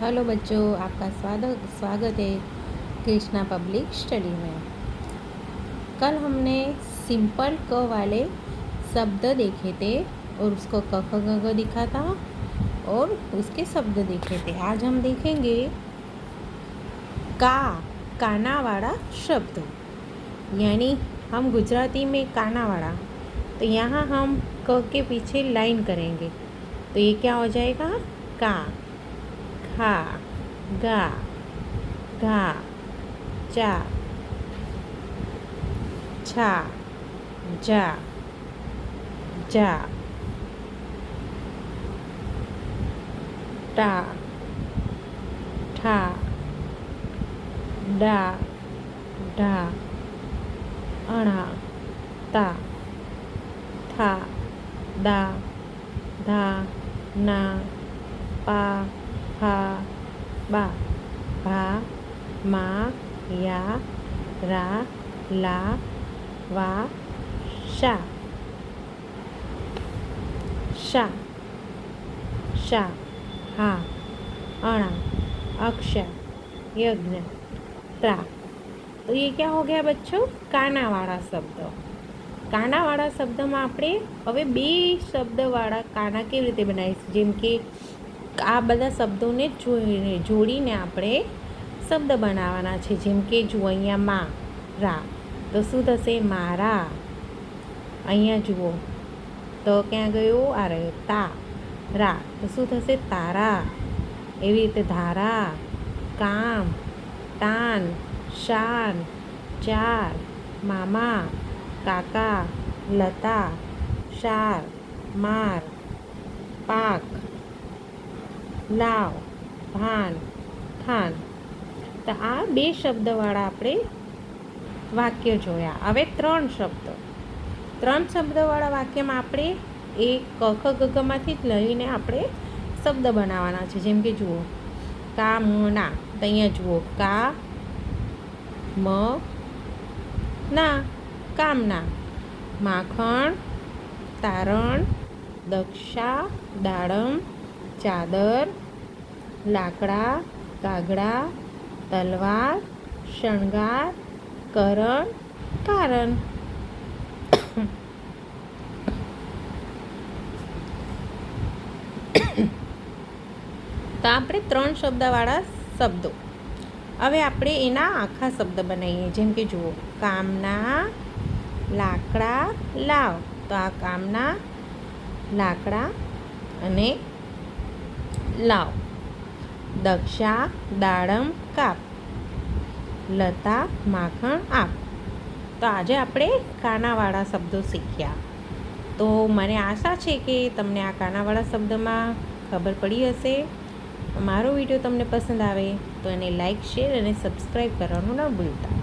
Hello बच्चों, आपका स्वागत है कृष्णा पब्लिक स्टडी में। कल हमने सिंपल क वाले शब्द देखे थे और उसको क ख ग घ दिखा था और उसके शब्द देखे थे। आज हम देखेंगे काना वाला शब्द, यानी हम गुजराती में काना वाला। तो यहाँ हम क के पीछे लाइन करेंगे, तो ये क्या हो जाएगा? का, खा, गा, घा, चा, छा, जा, जा, टा, ठा, डा, ढा, अणा, ता, था, दा, धा, ना, पा, फा, बा, भा, मा, या, रा, ला, वा, शा, शा, शा, हा, अणा, अक्षा, यज्ञ, त्रा। तो ये क्या हो गया बच्चों? कानावाળા શબ્દ। કાનાવાળા શબ્દમાં આપણે હવે બે શબ્દવાળા કાના કેવી રીતે બનાવીશું? જેમ કે આ બધા શબ્દોને જોડીને આપણે શબ્દ બનાવવાના છે। જેમ કે જુઓ, અહીંયા મારા, તો શું થશે? મારા। અહીંયા જુઓ તો ક્યાં ગયો? આ રહ્યો તારા, તો શું થશે? તારા। એવી રીતે ધારા, કામ, તાન, શાન, ચાર, મામા, કાકા, લતા, શાર, માર, પાક, લાવ, ભાન, થાન। તો આ બે શબ્દવાળા આપણે વાક્ય જોયા। હવે ત્રણ શબ્દવાળા વાક્યમાં આપણે એ ક ખ ગ ઘમાંથી જ લઈને આપણે શબ્દ બનાવવાના છે। જેમ કે જુઓ, કામના, તો અહીંયા જુઓ, કા મ ના, કામના। માખણ, તારણ, દક્ષા, દાડમ, ચાદર, લાકડા, કાગડા, તલવાર, શણગાર, કરણ, કારણ। તો આપણે ત્રણ શબ્દવાળા શબ્દો। હવે આપણે એના આખા શબ્દ બનાવીએ। જેમ કે જુઓ, કામના લાકડા લાવ, તો આ કામના લાકડા અને લાવ। દક્ષા દાડમ કાપ, લતા માખણ આપ। તો આજે આપણે કાનાવાળા શબ્દો શીખ્યા। તો મને આશા છે કે તમને આ કાનાવાળા શબ્દમાં ખબર પડી હશે। મારો વિડીયો તમને પસંદ આવે તો એને લાઈક, શેર અને સબસ્ક્રાઈબ કરવાનું ન ભૂલતા।